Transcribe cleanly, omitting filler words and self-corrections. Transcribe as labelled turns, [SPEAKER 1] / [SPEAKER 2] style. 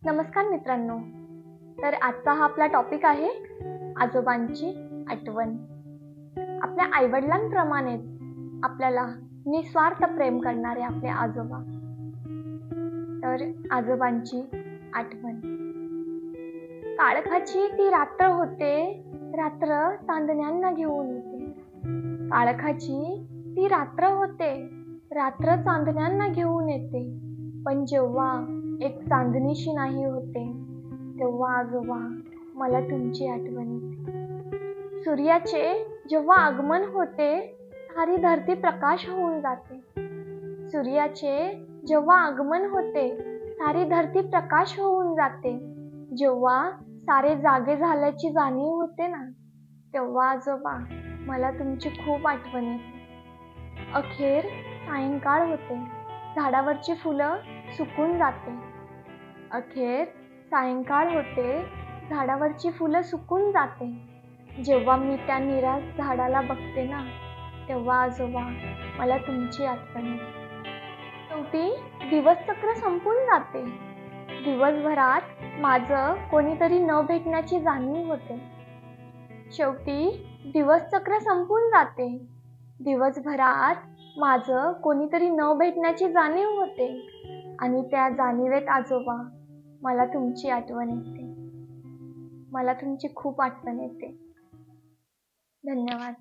[SPEAKER 1] नमस्कार मित्रांनो. तर आजचा हा आपला टॉपिक आहे आजोबांची आठवण. आपल्या आईवडिलांप्रमाणेच आपल्याला निस्वार्थ प्रेम करणारे आपले आजोबा. तर आजोबांची आठवण. काळखाची ती रात्र होते, रात्र चांदण्यांना घेऊन येते. काळखाची ती रात्र होते, रात्र चांदण्यांना घेऊन येते. पण जेव्हा एक चांदणीशी नाही होते, तेव्हा आजोबा मला तुमची आठवण येते. सूर्याचे जेव्हा आगमन होते, सारी धरती प्रकाश होऊन जाते. सूर्याचे जेव्हा आगमन होते, सारी धरती प्रकाश होऊन जाते. जेव्हा सारे जागे झाल्याची जाणीव होते ना, तेव्हा आजोबा मला तुमची खूप आठवण येते. अखेर सायंकाळ होते, झाडावरची फुलं सुकून जाते. अखेर सायंकाळ होते, झाडावरची फुलं सुकून जाते. जेव्हा मी त्या निराश झाडाला बघते ना, तेव्हा आजोबा मला तुमची आठवण येते. शेवटी दिवसचक्र संपून जाते. दिवसभरात माझं कोणीतरी न भेटण्याची जाणीव होते. शेवटी दिवसचक्र संपून जाते. दिवसभरात माझं कोणीतरी न भेटण्याची जाणीव होते आणि त्या जाणीवेत आजोबा मला तुमची आठवण येते. मला तुमची खूप आठवण येते. धन्यवाद.